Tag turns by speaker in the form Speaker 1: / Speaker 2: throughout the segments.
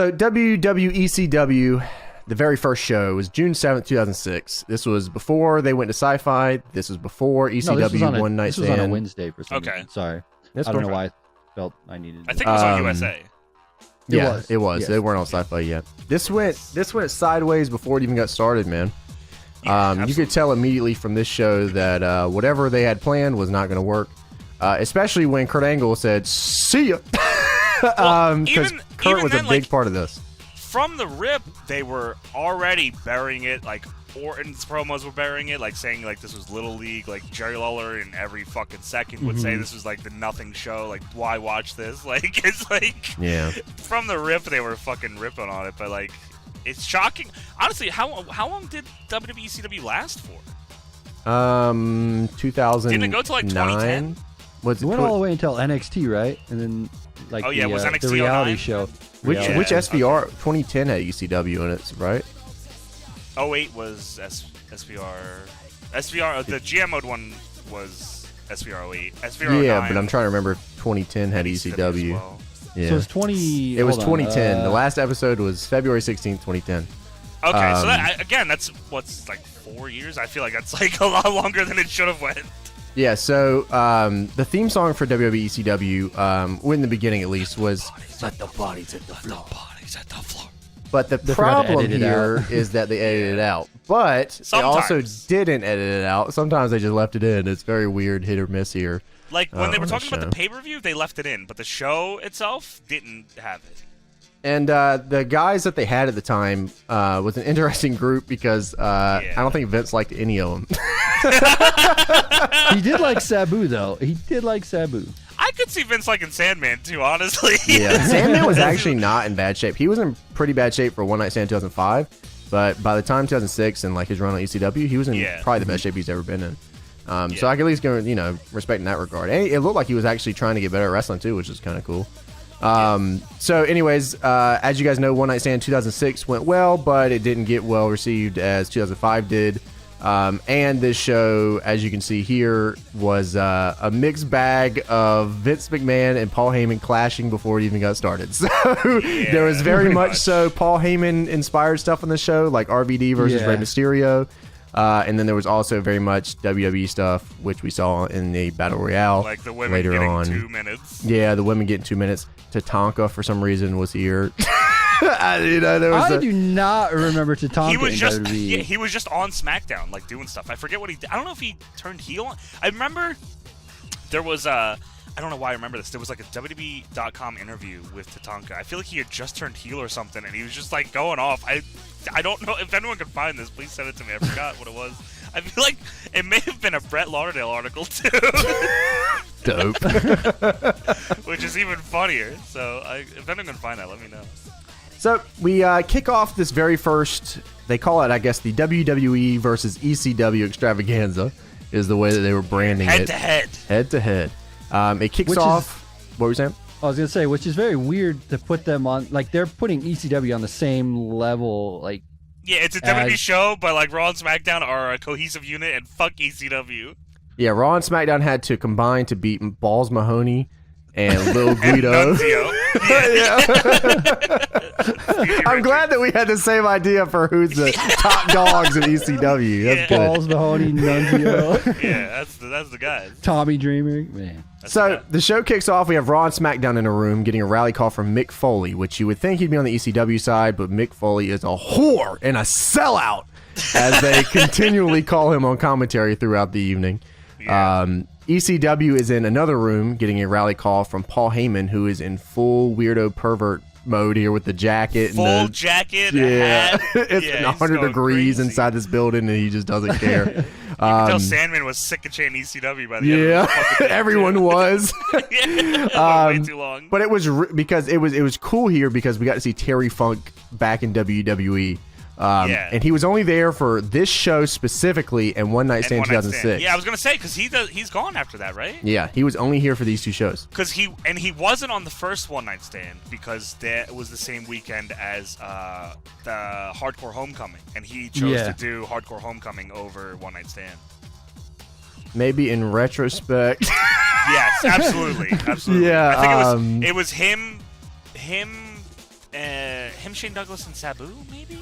Speaker 1: So WWECW, the very first show was June 7th, 2006. This was before they went to SyFy. This was before ECW One Night Stand.
Speaker 2: This was on a Wednesday for some reason. Sorry. I don't know why I felt I needed to.
Speaker 3: I think it was on USA.
Speaker 1: It was.
Speaker 2: Yes.
Speaker 1: They weren't on SyFy yet. This went sideways before it even got started, man. You could tell immediately from this show that whatever they had planned was not going to work. Especially when Kurt Angle said, "See ya," because Kurt was a big part of this.
Speaker 3: From the rip, they were already burying it. Like Orton's promos were burying it, like saying like this was Little League. Like Jerry Lawler in every fucking second would say this was like the nothing show. Like why watch this? Like it's like from the rip they were fucking ripping on it. But like it's shocking. Honestly, how long did WWE ECW last for?
Speaker 1: 2009.
Speaker 3: Didn't it go to like 2010?
Speaker 2: It went all the way until NXT, right? And then like
Speaker 3: was NXT
Speaker 2: the reality
Speaker 3: 09?
Speaker 2: show.
Speaker 1: Which SVR 2010 had ECW in it, right?
Speaker 3: 08 was SVR. The GM mode one was SVR 08. SVR 09,
Speaker 1: but I'm trying to remember if 2010 had ECW.
Speaker 3: Well.
Speaker 1: Yeah.
Speaker 2: So it's 20.
Speaker 1: It was 2010. The last episode was February 16th, 2010.
Speaker 3: Okay, so that's what's like 4 years. I feel like that's like a lot longer than it should have went.
Speaker 1: Yeah, so the theme song for WWE ECW, in the beginning at least, was "Let the bodies hit the floor." But the problem here is that they edited it out. But they also didn't edit it out. Sometimes they just left it in. It's very weird, hit or miss here.
Speaker 3: Like when they were talking about the pay-per-view, they left it in, but the show itself didn't have it.
Speaker 1: And the guys that they had at the time was an interesting group because I don't think Vince liked any of them.
Speaker 2: He did like Sabu, though. He did like Sabu.
Speaker 3: I could see Vince liking Sandman, too, honestly.
Speaker 1: Yeah, Sandman was actually not in bad shape. He was in pretty bad shape for One Night Stand 2005, but by the time 2006 and like his run on ECW, he was in probably the best shape he's ever been in. So I could at least go, respect in that regard. And it looked like he was actually trying to get better at wrestling, too, which is kind of cool. So anyways, as you guys know, One Night Stand 2006 went well, but it didn't get well received as 2005 did. And this show, as you can see here, was a mixed bag of Vince McMahon and Paul Heyman clashing before it even got started. So there was very much so Paul Heyman inspired stuff on the show, like RVD versus Rey Mysterio. And then there was also very much WWE stuff, which we saw in the Battle Royale
Speaker 3: like the women
Speaker 1: later
Speaker 3: getting
Speaker 1: on.
Speaker 3: 2 minutes.
Speaker 1: Yeah, the women getting 2 minutes. Tatanka, for some reason, was here.
Speaker 2: I do not remember Tatanka.
Speaker 3: He was just on SmackDown, like doing stuff. I forget what he did. I don't know if he turned heel. I remember there was I don't know why I remember this. There was like a WWE.com interview with Tatanka. I feel like he had just turned heel or something, and he was just like going off. I don't know if anyone can find this. Please send it to me. I forgot what it was. I feel like it may have been a Brett Lauderdale article too.
Speaker 1: Dope.
Speaker 3: Which is even funnier. So if anyone can find that, let me know.
Speaker 1: So we kick off this very first, they call it, I guess, the WWE versus ECW extravaganza is the way that they were branding it.
Speaker 3: Head-to-head.
Speaker 1: Head-to-head. It kicks off, what were you saying?
Speaker 2: I was going to say, which is very weird to put them on, like they're putting ECW on the same level, like.
Speaker 3: Yeah, it's a WWE show, but like Raw and SmackDown are a cohesive unit, and fuck ECW. Yeah,
Speaker 1: Raw and SmackDown had to combine to beat Balls Mahoney and Lil Guido. I'm glad that we had the same idea for who's the top dogs in ECW. That's good.
Speaker 2: Balls Mahoney, Nunzio.
Speaker 3: Yeah, that's the guys.
Speaker 2: Tommy Dreamer, man.
Speaker 1: So the show kicks off. We have Raw and SmackDown in a room getting a rally call from Mick Foley, which you would think he'd be on the ECW side, but Mick Foley is a whore and a sellout, as they continually call him on commentary throughout the evening. Yeah. ECW is in another room getting a rally call from Paul Heyman, who is in full weirdo pervert mode here with the jacket.
Speaker 3: Full jacket, hat.
Speaker 1: It's 100 degrees
Speaker 3: crazy
Speaker 1: inside this building, and he just doesn't care.
Speaker 3: You can tell Sandman was sick of chanting ECW by the end of the fucking thing.
Speaker 1: Everyone was.
Speaker 3: Way too long.
Speaker 1: But it was because it was cool here because we got to see Terry Funk back in WWE. And he was only there for this show specifically and One Night Stand 2006.
Speaker 3: Yeah, I was gonna say because he's gone after that, right?
Speaker 1: Yeah, he was only here for these two shows.
Speaker 3: Because he wasn't on the first One Night Stand because that was the same weekend as the Hardcore Homecoming, and he chose to do Hardcore Homecoming over One Night Stand.
Speaker 1: Maybe in retrospect.
Speaker 3: Yes, absolutely.
Speaker 1: Yeah,
Speaker 3: I think it was him him, Shane Douglas, and Sabu, maybe?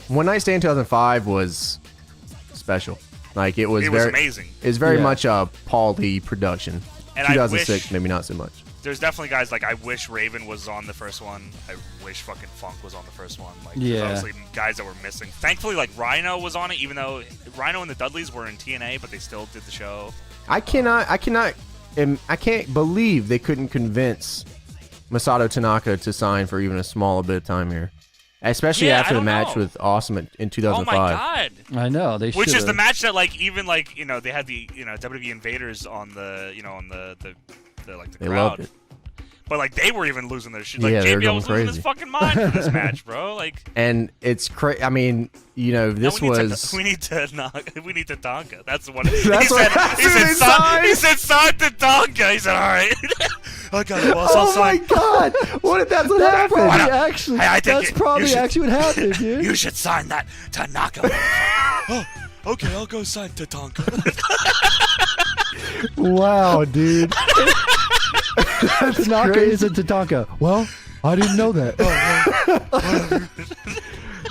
Speaker 1: One Night Stand 2005 was special. Like it was
Speaker 3: amazing.
Speaker 1: It's very much a Paul Lee production.
Speaker 3: And
Speaker 1: 2006, maybe not so much.
Speaker 3: There's definitely guys like I wish Raven was on the first one. I wish fucking Funk was on the first one. Like, there's obviously guys that were missing. Thankfully, like Rhino was on it, even though Rhino and the Dudleys were in TNA, but they still did the show.
Speaker 1: I can't believe they couldn't convince Masato Tanaka to sign for even a small bit of time here, especially after the match with Awesome in 2005.
Speaker 3: Oh my god!
Speaker 2: I know they.
Speaker 3: Which is the match that like even like they had the WWE Invaders on the on the
Speaker 1: they
Speaker 3: crowd.
Speaker 1: loved it.
Speaker 3: But like they were even losing their shit. Like
Speaker 1: yeah,
Speaker 3: JBL was losing his fucking mind for this match, bro. Like,
Speaker 1: and it's crazy. I mean, this was.
Speaker 3: We need Tatanka. That's the one.
Speaker 1: He said
Speaker 3: sign Tatanka. He said, all right. I got it, boss.
Speaker 1: Oh my god! What if that's what happened?
Speaker 2: That's probably actually what happened, dude.
Speaker 3: You should sign that Tanaka. Oh, okay, I'll go sign Tatanka.
Speaker 1: Wow, dude.
Speaker 2: Tanaka isn't Tatanka. Well, I didn't know that.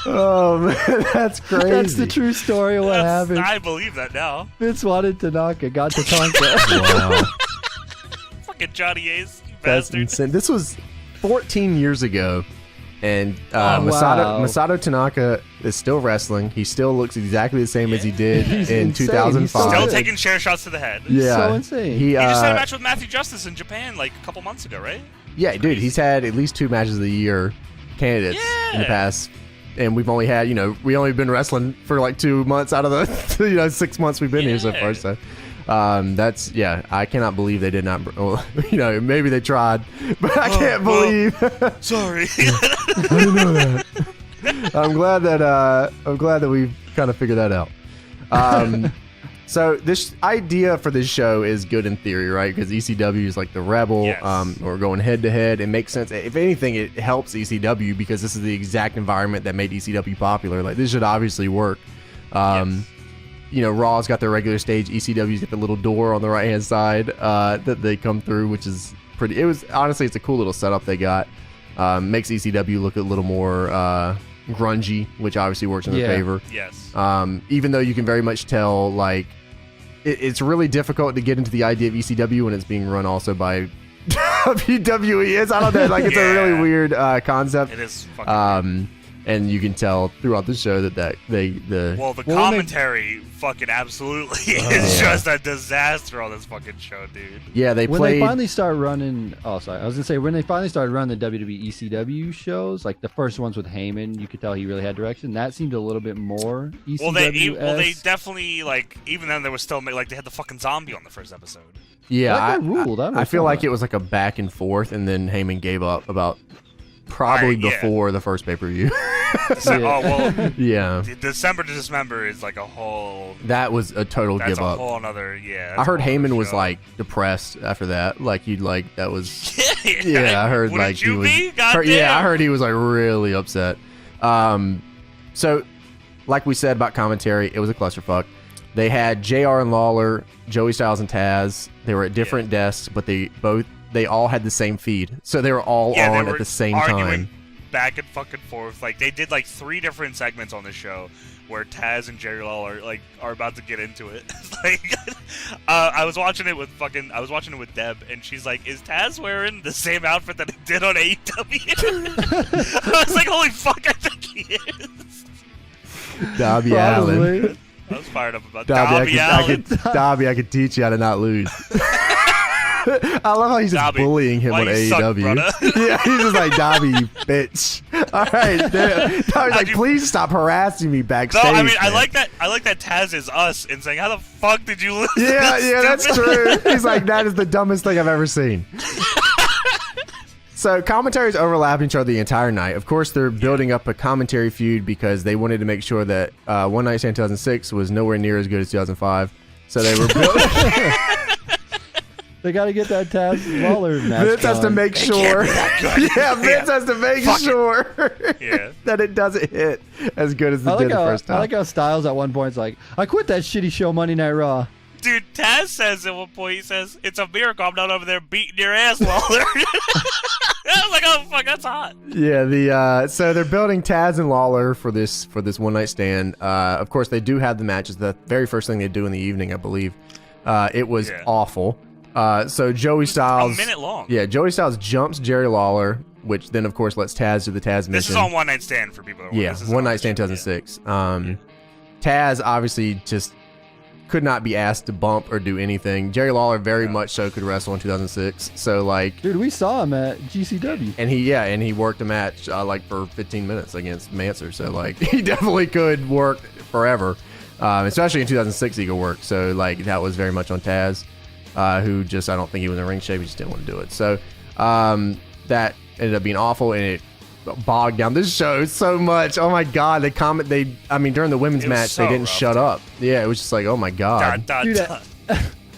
Speaker 1: Oh man, that's crazy.
Speaker 2: That's the true story of what happened.
Speaker 3: I believe that now.
Speaker 2: Vince wanted Tanaka, got Tatanka.
Speaker 1: Wow.
Speaker 3: Fucking Johnny Ace, you
Speaker 1: That's
Speaker 3: bastard.
Speaker 1: insane. This was 14 years ago, and
Speaker 2: wow.
Speaker 1: Masato Tanaka is still wrestling. He still looks exactly the same as he did in 2005.
Speaker 3: Still taking chair shots to the head.
Speaker 1: Yeah,
Speaker 2: so insane.
Speaker 1: He
Speaker 3: just had a match with Matthew Justice in Japan like a couple months ago, right?
Speaker 1: Yeah, dude, he's had at least 2 matches of the year candidates in the past. And we've only had, we only been wrestling for like 2 months out of the 6 months we've been here so far. So I cannot believe they did not. Maybe they tried, but I can't believe.
Speaker 3: Sorry,
Speaker 1: I didn't know that. I'm glad that we've kind of figured that out. So this idea for this show is good in theory, right? Because ECW is like the rebel.
Speaker 3: Yes.
Speaker 1: We're going head to head. It makes sense. If anything, it helps ECW because this is the exact environment that made ECW popular. Like this should obviously work. Raw's got their regular stage. ECW's got the little door on the right hand side that they come through, which is pretty. Honestly, it's a cool little setup they got. Makes ECW look a little more grungy, which obviously works in their favor.
Speaker 3: Yes.
Speaker 1: Even though you can very much tell, like, it's really difficult to get into the idea of ECW when it's being run also by WWE. I don't know, like it's a really weird concept.
Speaker 3: It is fucking weird.
Speaker 1: And you can tell throughout the show that
Speaker 3: the commentary fucking absolutely is just a disaster on this fucking show, dude.
Speaker 1: Yeah,
Speaker 2: when they finally start running. Oh, sorry, I was gonna say when they finally started running the WWE ECW shows, like the first ones with Heyman, you could tell he really had direction. That seemed a little bit more ECW.
Speaker 3: Well, they definitely like even then there was still like they had the fucking zombie on the first episode.
Speaker 1: Yeah,
Speaker 2: that ruled.
Speaker 1: I feel like it was like a back and forth, and then Heyman gave up about. Probably before the first pay-per-view. Yeah.
Speaker 3: December to Dismember is like a whole.
Speaker 1: That was a total give up.
Speaker 3: That's a whole another.
Speaker 1: I heard Heyman was like depressed after that. Like that was. Yeah, I heard like he was. I heard he was like really upset. So, like we said about commentary, it was a clusterfuck. They had JR and Lawler, Joey Styles and Taz. They were at different desks, but they all had the same feed, so they were all on at the same time.
Speaker 3: Back and fucking forth. Like they did like 3 different segments on this show where Taz and Jerry Lawler like are about to get into it. Like I was watching it with Deb, and she's like, "Is Taz wearing the same outfit that he did on AEW?" I was like, "Holy fuck, I think he is."
Speaker 1: Darby Allin.
Speaker 3: I was fired up about Darby Allin.
Speaker 1: Darby, I could teach you how to not lose. I love how he's just bullying him on AEW. Yeah, he's just like, Dobby, you bitch. All right. Dobby's like, please stop harassing me backstage.
Speaker 3: No, I mean,
Speaker 1: man.
Speaker 3: I like that Taz is us and saying, how the fuck did you lose?
Speaker 1: Yeah, that's true. He's like, that is the dumbest thing I've ever seen. So commentaries overlapping each other the entire night. Of course, they're building up a commentary feud because they wanted to make sure that One Night Stand 2006 was nowhere near as good as 2005. So they were building...
Speaker 2: They got to get that Taz Lawler match.
Speaker 1: Vince has to make sure. Yeah, Vince has to make sure that it doesn't hit as good as it did the first time.
Speaker 2: I like how Styles at one point is like, I quit that shitty show Monday Night Raw.
Speaker 3: Dude, Taz says at one point, he says, it's a miracle I'm not over there beating your ass, Lawler. I was like, oh fuck, that's hot.
Speaker 1: Yeah, so they're building Taz and Lawler for this one night stand. Of course, they do have the matches. The very first thing they do in the evening, I believe. It was awful. So Joey Styles,
Speaker 3: a minute long.
Speaker 1: Yeah, Joey Styles jumps Jerry Lawler, which then of course lets Taz do the Taz mission.
Speaker 3: This is on One Night Stand for people.
Speaker 1: Yeah, One Night Stand 2006. Taz obviously just could not be asked to bump or do anything. Jerry Lawler very much so could wrestle in 2006. So like,
Speaker 2: dude, we saw him at GCW,
Speaker 1: and he worked a match like for 15 minutes against Mansour. So like, he definitely could work forever, especially in 2006 he could work. So like, that was very much on Taz, who just, I don't think he was in ring shape. He just didn't want to do it. So that ended up being awful, and it bogged down this show so much. Oh my god, during the women's match they didn't shut up. Yeah, it was just like, oh my god.
Speaker 2: Dude,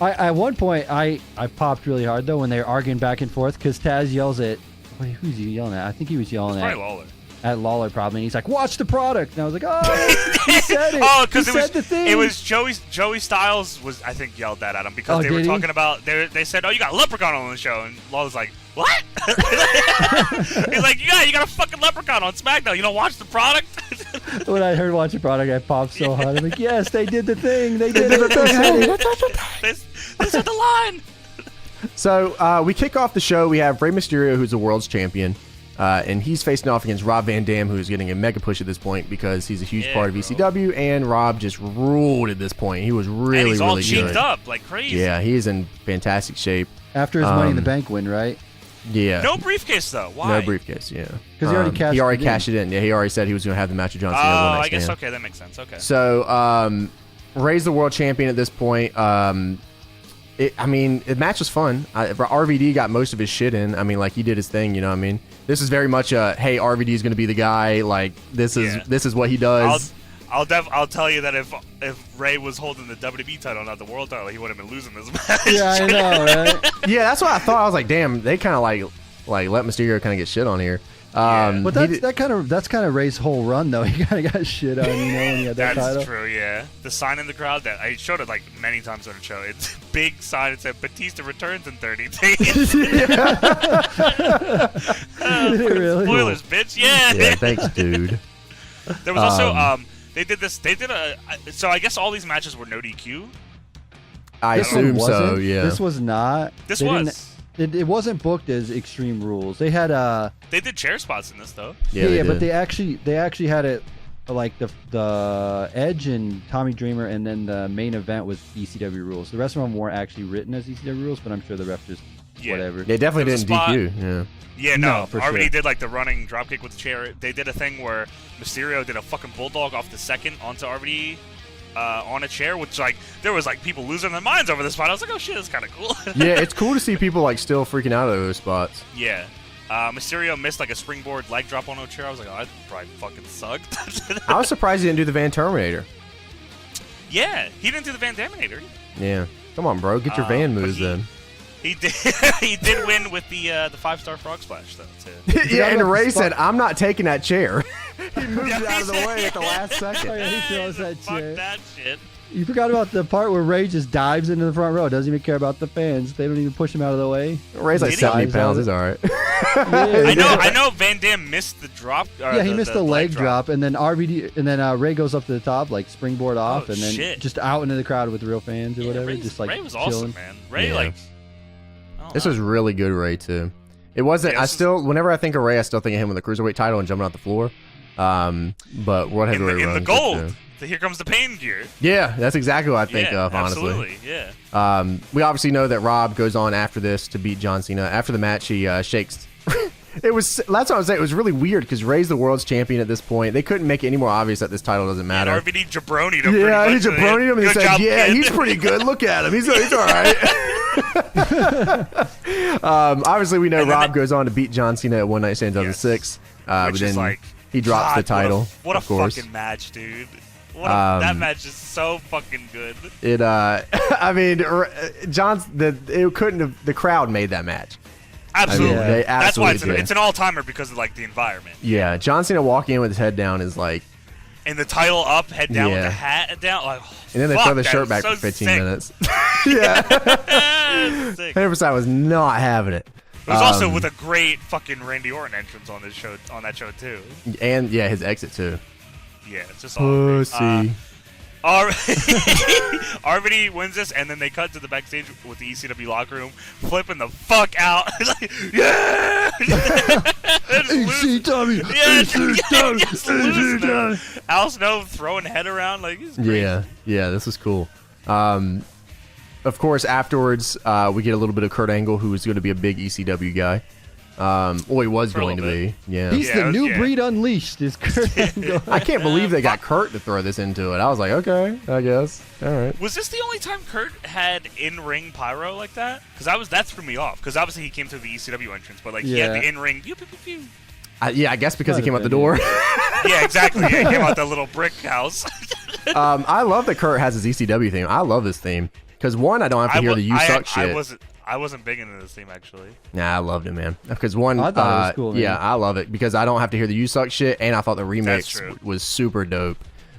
Speaker 2: at one point I popped really hard though when they were arguing back and forth because Taz yells at, wait, who's he yelling at? I think he was yelling at
Speaker 3: Lawler.
Speaker 2: At Lawler probably, and he's like, watch the product, and I was like, oh, he said it.
Speaker 3: Oh, because
Speaker 2: it
Speaker 3: was Joey Styles was, I think, yelled that at him because they were talking about, they said, oh, you got a leprechaun on the show, and Lawler's like, what? He's like, yeah, you got a fucking leprechaun on SmackDown. You don't watch the product?
Speaker 2: When I heard watch the product, I popped so hard. I'm like, yes, they did the thing. They did it.
Speaker 3: They said the line.
Speaker 1: So we kick off the show. We have Rey Mysterio, who's the world's champion. And he's facing off against Rob Van Dam, who's getting a mega push at this point because he's a huge part of ECW, and Rob just ruled at this point. He was really,
Speaker 3: and he's
Speaker 1: really
Speaker 3: all
Speaker 1: good.
Speaker 3: cheeked up like crazy.
Speaker 1: Yeah, he's in fantastic shape.
Speaker 2: After his Money in the Bank win, right?
Speaker 1: Yeah.
Speaker 3: No briefcase, though. Why?
Speaker 1: No briefcase, yeah.
Speaker 2: Because he already cashed it in.
Speaker 1: Yeah, he already said he was going to have the match with John Cena.
Speaker 3: Oh, I guess, okay, that makes sense. Okay.
Speaker 1: So, Rey's the world champion at this point. The match was fun. RVD got most of his shit in. I mean, like, he did his thing, you know what I mean? This is very much a, hey, RVD is going to be the guy. Like, this is what he does.
Speaker 3: I'll tell you that if Rey was holding the WWE title, not the world title, he would have been losing this match.
Speaker 2: Yeah, I know, right?
Speaker 1: Yeah, that's what I thought. I was like, damn, they kind of like let Mysterio kind of get shit on here.
Speaker 2: But that's kind of Rey's whole run, though. He kind of got shit on, when he had that title.
Speaker 3: That's true, yeah. The sign in the crowd, that I showed it like many times on the show. It's a big sign. It said Batista returns in 30 days.
Speaker 2: Really?
Speaker 3: Spoilers, bitch. Yeah.
Speaker 1: Yeah, thanks, dude.
Speaker 3: There was also so I guess all these matches were no DQ.
Speaker 1: I assume so. Yeah.
Speaker 2: This was not.
Speaker 3: This was.
Speaker 2: It wasn't booked as Extreme Rules. They had
Speaker 3: They did chair spots in this though.
Speaker 2: Yeah, but they actually had it like the Edge and Tommy Dreamer, and then the main event was ECW rules. The rest of them weren't actually written as ECW rules, but I'm sure the ref just whatever.
Speaker 1: They definitely didn't DQ. Yeah.
Speaker 3: Yeah, no,
Speaker 2: for
Speaker 3: RVD
Speaker 2: sure.
Speaker 3: did like the running dropkick with the chair. They did a thing where Mysterio did a fucking bulldog off the second onto RVD. On a chair, which like there was like people losing their minds over this spot. I was like, oh shit, that's kind of cool.
Speaker 1: Yeah, it's cool to see people like still freaking out over those spots.
Speaker 3: Yeah, Mysterio missed like a springboard leg drop on a chair. I was like, oh, that probably fucking sucked.
Speaker 1: I was surprised he didn't do the Van Terminator.
Speaker 3: Yeah, he didn't do the Van Terminator.
Speaker 1: Yeah, come on, bro, get your Van moves then.
Speaker 3: He did. He did win with the 5-star frog splash though. Too.
Speaker 1: Yeah, and Rey said, "I'm not taking that chair." He moved it out of the way at the last second.
Speaker 2: Oh, yeah, he throws that chair.
Speaker 3: Fuck that shit.
Speaker 2: You forgot about the part where Rey just dives into the front row. Doesn't even care about the fans. They don't even push him out of the way.
Speaker 1: Rey's like 70 pounds. He's all right.
Speaker 2: Yeah,
Speaker 3: I know. Van Dam missed the drop.
Speaker 2: Yeah, he missed the leg drop, and then RVD, and then Rey goes up to the top, like springboard off, and then just out into the crowd with the real fans or whatever. Just like
Speaker 3: Rey was
Speaker 2: chilling.
Speaker 3: awesome, man. Rey
Speaker 1: This was really good, Rey too. It wasn't. Whenever I think of Rey, I still think of him with the cruiserweight title and jumping off the floor. But what heavyweight
Speaker 3: in the gold? Here comes the pain gear.
Speaker 1: Yeah, that's exactly what I think of. Honestly,
Speaker 3: absolutely. Yeah.
Speaker 1: We obviously know that Rob goes on after this to beat John Cena. After the match, he shakes. That's what I was saying. It was really weird because Rey's the world's champion at this point. They couldn't make it any more obvious that this title doesn't matter.
Speaker 3: And RVD jabronied him.
Speaker 1: Yeah, he jabronied him and he said, "Yeah, he's pretty good. Look at him. He's all right." Obviously, we know Rob goes on to beat John Cena at One Night Stand 2006. But then he drops the title.
Speaker 3: What a fucking match, dude. That match is so fucking good.
Speaker 1: I mean, the crowd made that match.
Speaker 3: Absolutely.
Speaker 1: I mean,
Speaker 3: that's why it's an all-timer because of like the environment.
Speaker 1: Yeah, John Cena walking in with his head down is like,
Speaker 3: and the title up, head down with the hat down, like.
Speaker 1: And then they throw the shirt back for 15 minutes. Yeah. 100% was not having it.
Speaker 3: It was also with a great fucking Randy Orton entrance on this show, on that show too.
Speaker 1: And yeah, his exit too.
Speaker 3: Yeah, it's just all
Speaker 1: pussy.
Speaker 3: RVD wins this, and then they cut to the backstage with the ECW locker room, flipping the fuck out. It's like, yeah!
Speaker 2: ECW!
Speaker 3: ECW! Al Snow throwing head around like he's crazy.
Speaker 1: Yeah, this was cool. Of course, afterwards, we get a little bit of Kurt Angle, who is going to be a big ECW guy. He was going to be. Yeah.
Speaker 2: He's the new breed unleashed, is Kurt Angle.
Speaker 1: I can't believe they got Kurt to throw this into it. I was like, okay, I guess. All right.
Speaker 3: Was this the only time Kurt had in-ring pyro like that? Because that threw me off. Because obviously he came through the ECW entrance, but he had the in-ring. Pew, pew, pew, pew.
Speaker 1: I guess because he came out the door.
Speaker 3: Yeah, exactly. Yeah, he came out the little brick house.
Speaker 1: I love that Kurt has his ECW theme. I love this theme. Because one, I don't have to hear the "you suck" shit.
Speaker 3: I wasn't big into this theme actually.
Speaker 1: Nah, I loved it, man. Because one,
Speaker 2: I thought it was cool, man.
Speaker 1: Yeah, I love it because I don't have to hear the "you suck" shit, and I thought the remix was super dope.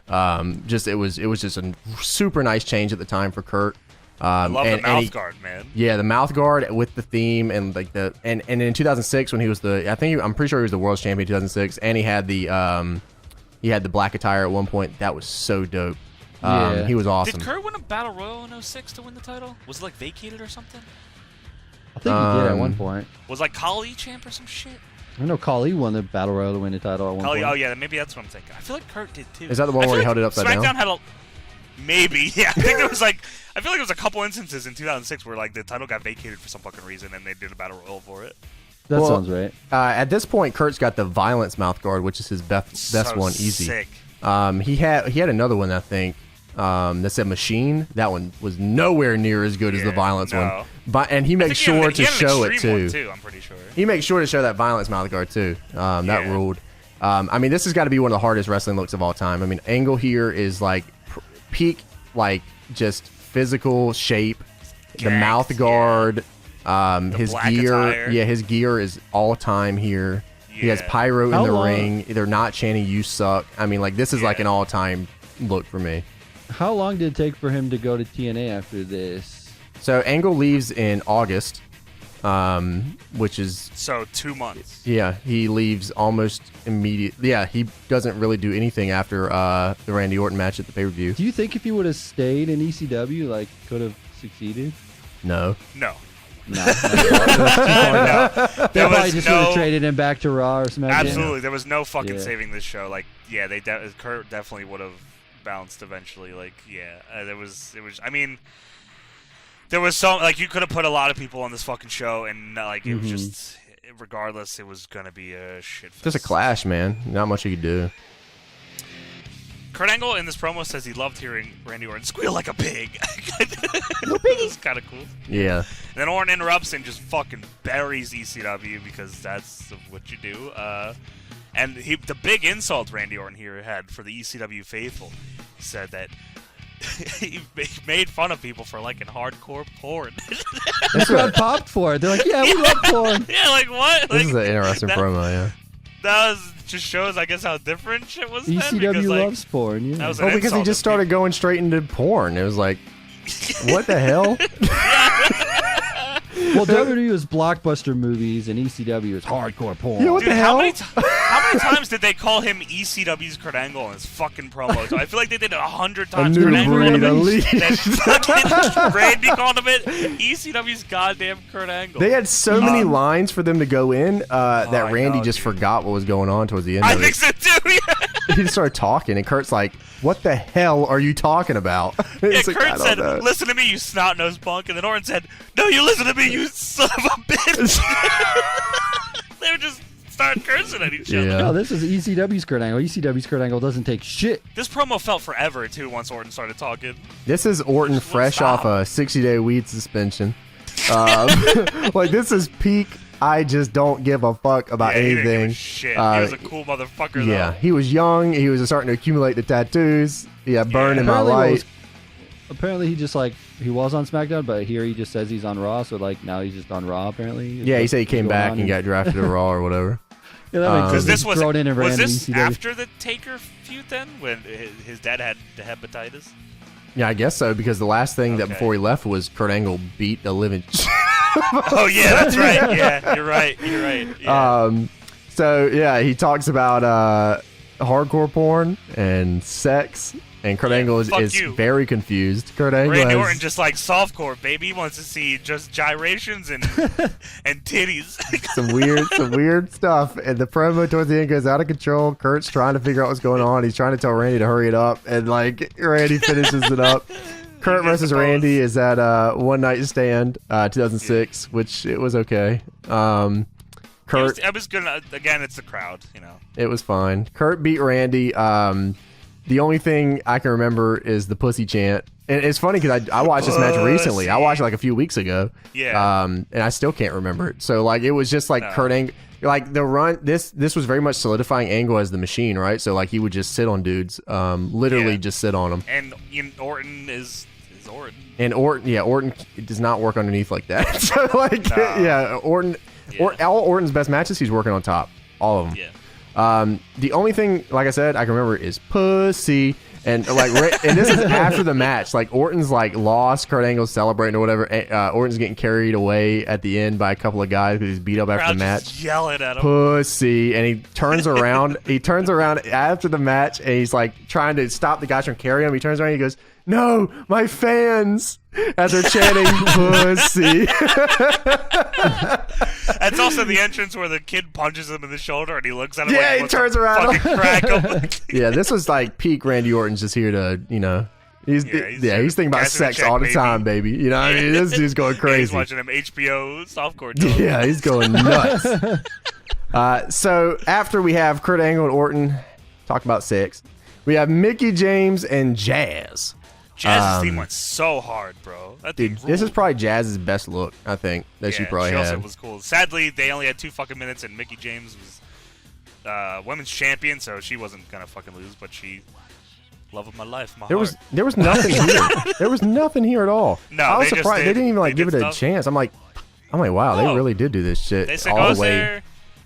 Speaker 1: It was just a super nice change at the time for Kurt.
Speaker 3: I love the mouth guard, man.
Speaker 1: Yeah, the mouth guard with the theme and like and in 2006 when he was I'm pretty sure he was the world champion in 2006, and he had the black attire at one point. That was so dope. He was awesome.
Speaker 3: Did Kurt win a battle royal in 06 to win the title? Was it like vacated or something?
Speaker 2: I think he did at one point.
Speaker 3: Was like Khali champ or some shit?
Speaker 2: I know Khali won the battle royal to win the title at one point.
Speaker 3: Oh yeah, maybe that's what I'm thinking. I feel like Kurt did too.
Speaker 1: Is that the one where he held it upside down?
Speaker 3: SmackDown had maybe. Yeah, I think there was I feel like there was a couple instances in 2006 where the title got vacated for some fucking reason and they did a battle royal for it.
Speaker 2: That sounds right.
Speaker 1: At this point, Kurt's got the violence mouth guard, which is his best one, easy.
Speaker 3: Sick.
Speaker 1: He had another one, I think. That said machine. That one was nowhere near as good as the violence one. And he makes sure to show it too.
Speaker 3: I'm pretty sure.
Speaker 1: He makes sure to show that violence mouth guard too. That ruled. I mean, this has got to be one of the hardest wrestling looks of all time. I mean, Angle here is like peak, like just physical shape. The mouth guard, his gear.
Speaker 3: Attire.
Speaker 1: Yeah, his gear is all time here. Yeah. He has pyro in the ring. They're not chanting "you suck." I mean, like this is like an all time look for me.
Speaker 2: How long did it take for him to go to TNA after this?
Speaker 1: So Angle leaves in August, which is...
Speaker 3: So 2 months.
Speaker 1: Yeah, he leaves almost immediately. Yeah, he doesn't really do anything after the Randy Orton match at the pay-per-view.
Speaker 2: Do you think if he would have stayed in ECW, could have succeeded?
Speaker 1: No.
Speaker 3: No.
Speaker 2: No.
Speaker 3: No.
Speaker 2: They probably just would have traded him back to Raw or SmackDown.
Speaker 3: Absolutely. There was no fucking saving this show. Kurt definitely would have bounced eventually. There was I mean, there was so you could have put a lot of people on this fucking show and it was just regardless it was gonna be a shit fest.
Speaker 1: Just a clash, man. Not much you could do.
Speaker 3: Kurt Angle in this promo says he loved hearing Randy Orton squeal like a pig. It's kind of cool.
Speaker 1: Yeah.
Speaker 3: And then Orton interrupts and just fucking buries ECW because that's what you do. And the big insult Randy Orton here had for the ECW faithful, he said that he made fun of people for liking hardcore porn.
Speaker 2: That's what popped for it. They're like, yeah, we love porn.
Speaker 3: Yeah, what?
Speaker 1: This is an interesting promo, yeah.
Speaker 3: That just shows, I guess, how different shit was then.
Speaker 2: ECW loves porn, yeah.
Speaker 1: Because he just started going straight into porn. It was like, what the hell?
Speaker 2: Well, WWE was blockbuster movies, and ECW is hardcore porn.
Speaker 1: Yeah, what the hell?
Speaker 3: How many times did they call him ECW's Kurt Angle in his fucking promos? I feel like they did it 100 times.
Speaker 1: A new breed,
Speaker 3: Randy called him it ECW's goddamn Kurt Angle.
Speaker 1: They had so many lines for them to go in that Randy just forgot what was going on towards the end of it.
Speaker 3: I think so too, yeah.
Speaker 1: He just started talking, and Kurt's like, what the hell are you talking about?
Speaker 3: Yeah, Kurt said, listen to me, you snot-nosed punk. And then Orton said, no, you listen to me, you son of a bitch. They would just start cursing at each other.
Speaker 2: No, this is ECW's Kurt Angle. ECW's Kurt Angle doesn't take shit.
Speaker 3: This promo felt forever, too, once Orton started talking.
Speaker 1: This is Orton fresh off a 60-day weed suspension. This is peak. I just don't give a fuck about anything.
Speaker 3: He didn't give a shit. He was a cool motherfucker, though.
Speaker 1: Yeah, he was young. He was starting to accumulate the tattoos. Burning my light.
Speaker 2: Apparently, he just he was on SmackDown, but here he just says he's on Raw. So now he's just on Raw. Apparently.
Speaker 1: Yeah, he said he came back and got drafted to Raw or whatever.
Speaker 2: Yeah,
Speaker 3: because this was this after the Taker feud then, when his dad had the hepatitis?
Speaker 1: Yeah, I guess so, because the last thing that before he left was Kurt Angle beat the living.
Speaker 3: Oh yeah, that's right. Yeah, you're right. You're right. Yeah.
Speaker 1: So yeah, he talks about hardcore porn and sex, and Kurt Angle is very confused. Kurt Angle
Speaker 3: Randy Orton just like softcore, baby. He wants to see just gyrations and and titties.
Speaker 1: some weird stuff. And the promo towards the end goes out of control. Kurt's trying to figure out what's going on. He's trying to tell Randy to hurry it up, and like Randy finishes it up. Kurt versus Randy is at One Night Stand 2006, which it was okay. Kurt,
Speaker 3: I was gonna again. It's the crowd, you know.
Speaker 1: It was fine. Kurt beat Randy. The only thing I can remember is the pussy chant. And it's funny because I watched this match recently. I watched it like a few weeks ago.
Speaker 3: Yeah.
Speaker 1: And I still can't remember it. So like it was just like Kurt Angle. Like the run, this was very much solidifying Angle as the machine, right? So like he would just sit on dudes, literally just sit on them.
Speaker 3: And Orton is Orton.
Speaker 1: And Orton does not work underneath like that. So like Orton, all Orton's best matches, he's working on top, all of them.
Speaker 3: Yeah.
Speaker 1: The only thing, like I said, I can remember is pussy. And like, and this is after the match. Like Orton's like lost, Kurt Angle's celebrating or whatever. Orton's getting carried away at the end by a couple of guys because he's beat up after the match.
Speaker 3: Yelling at him,
Speaker 1: pussy, and he turns around. He turns around after the match, and he's like trying to stop the guys from carrying him. He turns around, and he goes, "No, my fans!" As they're chanting pussy.
Speaker 3: That's also the entrance where the kid punches him in the shoulder and he looks at him
Speaker 1: he turns around.
Speaker 3: Crack him.
Speaker 1: Yeah, this was like peak Randy Orton's just here to, you know, he's thinking about sex all the time, baby. You know what I mean? This dude's going crazy.
Speaker 3: He's watching him HBO softcore dog.
Speaker 1: Yeah, he's going nuts. So after we have Kurt Angle and Orton talk about sex, we have Mickie James and Jazz.
Speaker 3: Jazz's theme went so hard, bro.
Speaker 1: Dude, this is probably Jazz's best look, I think, that she probably had.
Speaker 3: Also was cool. Sadly, they only had 2 fucking minutes, and Mickie James was women's champion, so she wasn't gonna fucking lose. But she, love of my life, my heart.
Speaker 1: There was nothing here. There was nothing here at all.
Speaker 3: No,
Speaker 1: I was surprised. They didn't even like give it a chance. I'm like, wow, they really did do this shit
Speaker 3: they said,
Speaker 1: all the way
Speaker 3: there.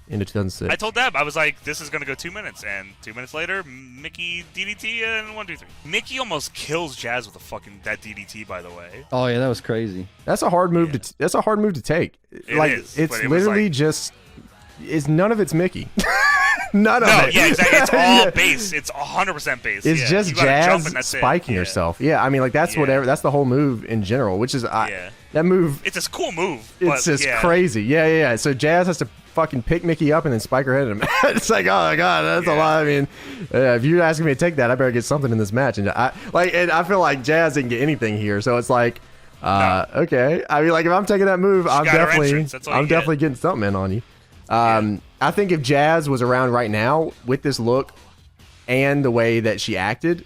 Speaker 1: Into 2006.
Speaker 3: I told Deb, I was like, this is gonna go 2 minutes, and 2 minutes later, Mickie DDT and 1, 2, 3. Mickie almost kills Jazz with that DDT, by the way.
Speaker 2: Oh yeah, that was crazy.
Speaker 1: That's a hard move to. That's a hard move to take. It's literally just. It's none of it's Mickie. None of it.
Speaker 3: Yeah, exactly. It's all base. It's 100% base.
Speaker 1: It's just Jazz spiking herself. Yeah, I mean, like that's whatever. That's the whole move in general, which is that move.
Speaker 3: It's a cool move.
Speaker 1: It's just crazy. Yeah. So Jazz has to fucking pick Mickie up and then spike her head in a match. It's like, oh my god, that's a lot. I mean, if you're asking me to take that, I better get something in this match. And I feel like Jazz didn't get anything here, so it's like, okay. I mean, like if I'm taking that move, I'm definitely getting something in on you. I think if Jazz was around right now with this look and the way that she acted,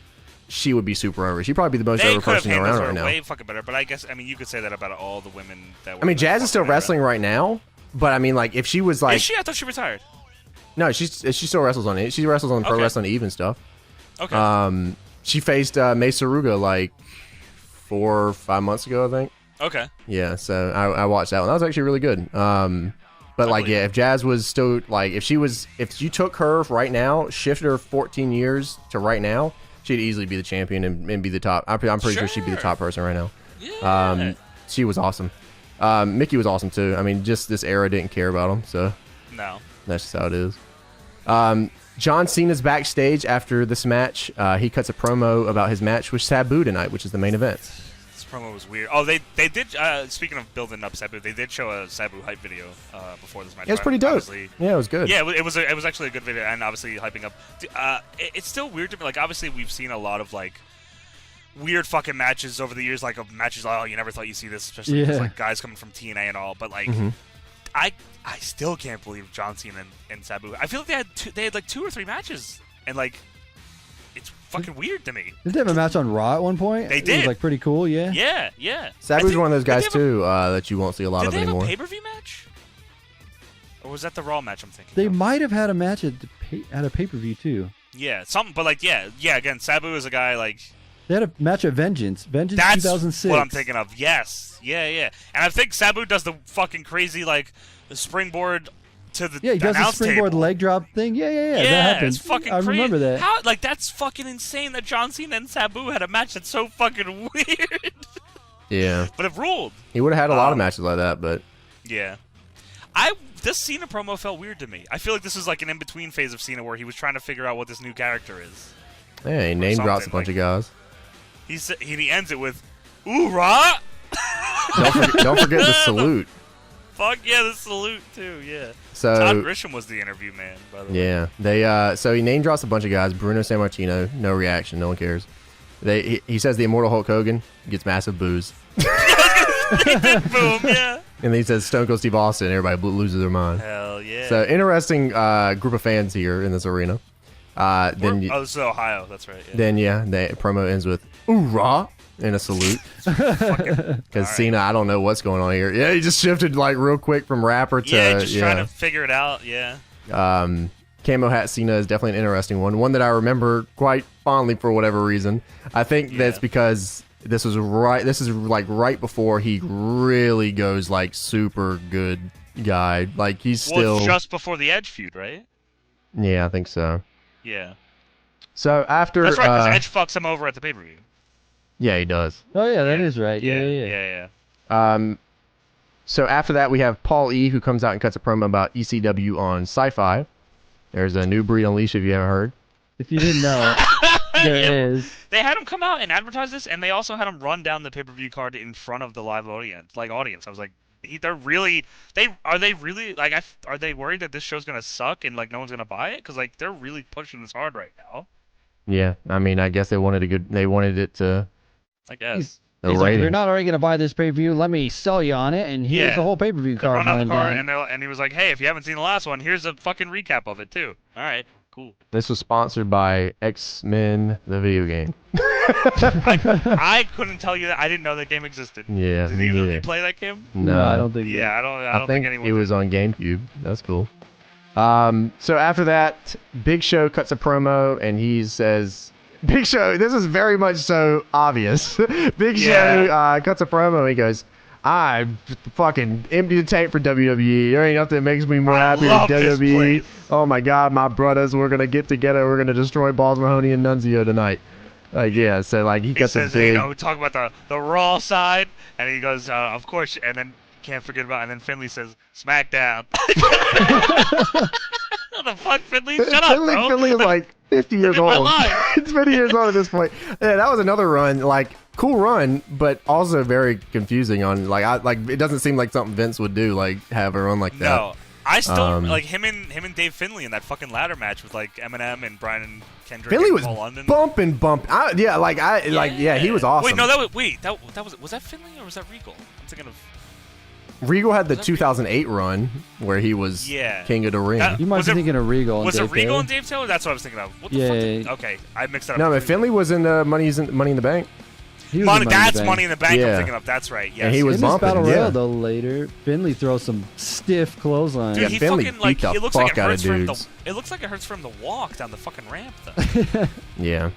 Speaker 1: she would be super over. She'd probably be the most over person around right now.
Speaker 3: Way fucking better, but I guess you could say that about all the women that were.
Speaker 1: I mean, Jazz is still wrestling right now, but I mean, like if she was like,
Speaker 3: is she? I thought she retired.
Speaker 1: No, she still wrestles on it. She wrestles on Pro Wrestling Eve and stuff.
Speaker 3: Okay.
Speaker 1: She faced ᴄᴄ like 4 or 5 months ago, I think.
Speaker 3: Okay.
Speaker 1: Yeah, so I watched that one. That was actually really good. But like, yeah, if Jazz was still like, if you took her right now, shifted her 14 years to right now, she'd easily be the champion and be the top. I'm pretty sure she'd be the top person right now.
Speaker 3: Yeah.
Speaker 1: She was awesome. Mickie was awesome too. I mean, just this era didn't care about him, so
Speaker 3: no,
Speaker 1: that's just how it is. John Cena's backstage after this match. He cuts a promo about his match with Sabu tonight, which is the main event.
Speaker 3: Promo was weird. Oh, they did. Speaking of building up Sabu, they did show a Sabu hype video before this match.
Speaker 1: Yeah, it was pretty dope. Yeah, it was good.
Speaker 3: Yeah, it was actually a good video, and obviously hyping up. It's still weird to me. Like, obviously, we've seen a lot of like weird fucking matches over the years. Like of matches, oh, you never thought you'd see this, especially with, like guys coming from TNA and all. But like, I still can't believe John Cena and Sabu. I feel like they had like 2 or 3 matches, and like. It's fucking weird to me.
Speaker 2: Did they have a match on Raw at one point?
Speaker 3: They did.
Speaker 2: It was like pretty cool, yeah.
Speaker 3: Yeah.
Speaker 1: Sabu's one of those guys too that you won't see a lot of anymore.
Speaker 3: Did they have a pay-per-view match? Or was that the Raw match I'm thinking?
Speaker 2: They might have had a match at a pay-per-view too.
Speaker 3: Yeah, something, but like, yeah. Again, Sabu is a guy like.
Speaker 2: They had a match at Vengeance. That's 2006.
Speaker 3: What I'm thinking of. Yes. Yeah. And I think Sabu does the fucking crazy like the springboard to the
Speaker 2: he does the
Speaker 3: announce
Speaker 2: springboard
Speaker 3: table.
Speaker 2: leg drop thing. Yeah,
Speaker 3: Yeah,
Speaker 2: that happened.
Speaker 3: it's fucking
Speaker 2: I
Speaker 3: crazy.
Speaker 2: remember that.
Speaker 3: How, like, that's fucking insane that John Cena and Sabu had a match that's so fucking weird.
Speaker 1: Yeah.
Speaker 3: But it ruled.
Speaker 1: He would have had a lot of matches like that, but
Speaker 3: Yeah. This Cena promo felt weird to me. I feel like this is like an in-between phase of Cena where he was trying to figure out what this new character is.
Speaker 1: yeah, he name drops a bunch of guys.
Speaker 3: He ends it with, "Ooh, rah!"
Speaker 1: Don't forget the salute.
Speaker 3: Fuck yeah, the salute too. Yeah.
Speaker 1: So
Speaker 3: Todd Grisham was the interview man, by the way.
Speaker 1: yeah, they so he name drops a bunch of guys. Bruno Sammartino, no reaction, no one cares. He says the Immortal Hulk Hogan gets massive boos.
Speaker 3: Boom, yeah.
Speaker 1: And then he says Stone Cold Steve Austin. Everybody loses their mind.
Speaker 3: Hell yeah.
Speaker 1: So interesting group of fans here in this arena. Then
Speaker 3: this is Ohio. That's right. Yeah.
Speaker 1: Then the promo ends with "Oorah" and a salute. Because Cena, I don't know what's going on here. Yeah, he just shifted like real quick from rapper to
Speaker 3: just trying to figure it out. Yeah.
Speaker 1: Camo hat Cena is definitely an interesting one that I remember quite fondly for whatever reason. I think that's because this is like right before he really goes like super good guy. Like he's still
Speaker 3: it's just before the Edge feud, right?
Speaker 1: Yeah, I think so.
Speaker 3: Yeah.
Speaker 1: So after
Speaker 3: that's right, because Edge fucks him over at the pay-per-view.
Speaker 1: Yeah, he does.
Speaker 2: Oh yeah, that is right. Yeah.
Speaker 1: So after that, we have Paul E, who comes out and cuts a promo about ECW on SyFy. There's a new breed unleashed if you haven't heard.
Speaker 2: If you didn't know, there is.
Speaker 3: They had him come out and advertise this, and they also had him run down the pay-per-view card in front of the live audience. I was like, are they really are they worried that this show's gonna suck and like no one's gonna buy it? Because like they're really pushing this hard right now.
Speaker 1: Yeah, I mean, I guess they wanted it to.
Speaker 3: I guess.
Speaker 2: He's like, you're not already going to buy this pay-per-view. Let me sell you on it, and here's the whole pay-per-view card.
Speaker 3: And he was like, hey, if you haven't seen the last one, here's a fucking recap of it, too. All right, cool.
Speaker 1: This was sponsored by X-Men, the video game.
Speaker 3: I couldn't tell you that. I didn't know that game existed.
Speaker 1: Yeah.
Speaker 3: Did you really play that game?
Speaker 1: No,
Speaker 2: I don't think.
Speaker 3: Yeah, I don't think anyone.
Speaker 1: It was on GameCube. That's cool. So after that, Big Show cuts a promo, and he says... Big Show, this is very much so obvious. Big Show cuts a promo. He goes, I fucking empty the tank for WWE. There ain't nothing that makes me more happy than WWE. Oh my God, my brothers, we're going to get together. We're going to destroy Balls Mahoney and Nunzio tonight. So like he cuts a big...
Speaker 3: talk about the Raw side, and he goes, of course, and then can't forget about, and then Finley says, SmackDown. What the fuck, Finley? Shut up, bro.
Speaker 1: Finley is like 50 years old. It's 50 years old at this point. Yeah, that was another run, like cool run, but also very confusing on it doesn't seem like something Vince would do, like have a run like that.
Speaker 3: No, I still like him and Dave Finley in that fucking ladder match with like Eminem and Brian and Kendrick.
Speaker 1: Finley
Speaker 3: and
Speaker 1: was
Speaker 3: Paul London.
Speaker 1: bumping. He was awesome.
Speaker 3: Wait, no, was that Finley or was that Regal? I'm thinking of.
Speaker 1: Regal had the 2008 run where he was King of the Ring.
Speaker 2: You might be thinking of Regal.
Speaker 3: Was it Regal and Dave Taylor? That's what I was thinking of. What the fuck? Okay, I mixed that up.
Speaker 1: No, but Finley was in Money in the Bank.
Speaker 3: That's Money in the Bank. I'm thinking of. That's right. Yes.
Speaker 1: And he was
Speaker 2: in
Speaker 1: bumping.
Speaker 2: This battle royal though later, Finley throws some stiff clothesline.
Speaker 3: Dude, he
Speaker 1: Finley
Speaker 3: fucking like
Speaker 1: it looks like it hurts
Speaker 3: for him to. It looks like it hurts for him to walk down the fucking ramp though.
Speaker 1: Yeah.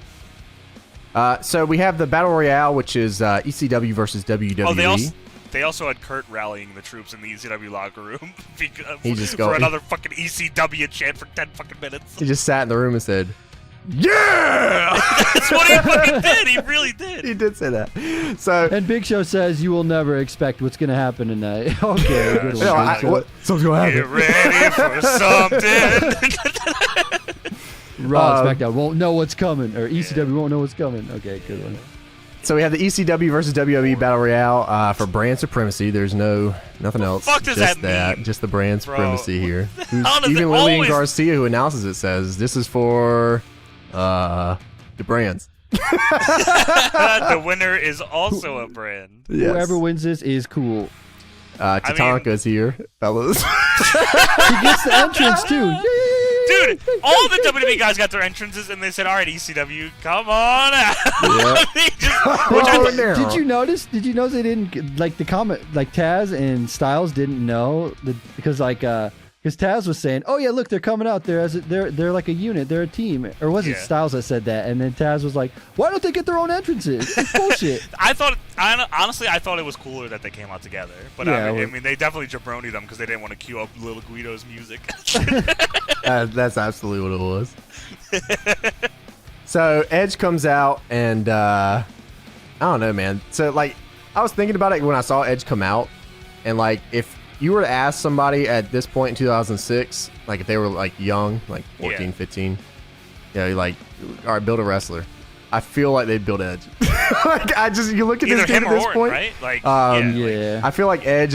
Speaker 1: So we have the Battle Royale, which is ECW versus WWE.
Speaker 3: Oh, they also had Kurt rallying the troops in the ECW locker room for another fucking ECW chant for 10 fucking minutes.
Speaker 1: He just sat in the room and said, "Yeah!"
Speaker 3: That's what he fucking did. He really did.
Speaker 1: He did say that. So
Speaker 2: and Big Show says, "You will never expect what's going to happen tonight." Okay, good one.
Speaker 1: Something's going to happen.
Speaker 3: Get ready for something.
Speaker 2: Raw and SmackDown won't know what's coming, or ECW won't know what's coming. Okay, good one.
Speaker 1: So we have the ECW versus WWE Battle Royale for brand supremacy. There's nothing else.
Speaker 3: What the fuck does that mean?
Speaker 1: Just the brand supremacy here.
Speaker 3: Even
Speaker 1: Lillian Garcia, who announces it, says this is for the brands.
Speaker 3: The winner is also a brand.
Speaker 1: Yes.
Speaker 2: Whoever wins this is cool.
Speaker 1: Tatanka's here, fellas.
Speaker 2: He gets the entrance too.
Speaker 3: Dude, all the WWE guys got their entrances, and they said, "All right, ECW, come on out."
Speaker 1: Yep.
Speaker 2: Did you notice? They didn't like the comment? Like Taz and Styles didn't know because Because Taz was saying, "Oh yeah, look, they're coming out there as they're like a unit, they're a team." Or was it Styles that said that? And then Taz was like, "Why don't they get their own entrances? It's bullshit."
Speaker 3: Honestly, I thought it was cooler that they came out together. But I mean, they definitely jabroni them because they didn't want to cue up Little Guido's music.
Speaker 1: That's absolutely what it was. So Edge comes out, and I don't know, man. So like, I was thinking about it when I saw Edge come out, and like if you were to ask somebody at this point in 2006, like if they were like young, like 14, 15, like, all right, build a wrestler. I feel like they'd build Edge. Like you look at
Speaker 3: either
Speaker 1: this kid
Speaker 3: him
Speaker 1: at
Speaker 3: or
Speaker 1: this
Speaker 3: Orton,
Speaker 1: point,
Speaker 3: right? Like,
Speaker 1: I feel like Edge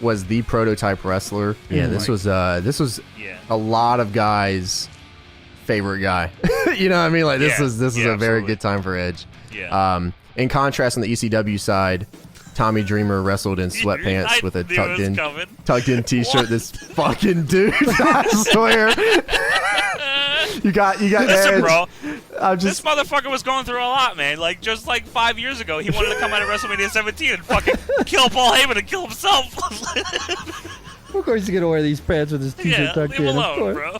Speaker 1: was the prototype wrestler. Yeah, this was a lot of guys' favorite guy. You know what I mean? Like this was a very good time for Edge.
Speaker 3: Yeah.
Speaker 1: In contrast, on the ECW side, Tommy Dreamer wrestled in sweatpants with a tucked in t-shirt. This fucking dude, I swear. you got
Speaker 3: Listen,
Speaker 1: Edge.
Speaker 3: bro. This motherfucker was going through a lot, man. Like just like 5 years ago, he wanted to come out of WrestleMania 17 and fucking kill Paul Heyman and kill himself.
Speaker 2: Of course, he's gonna wear these pants with his t-shirt tucked in.
Speaker 3: Leave him alone, bro.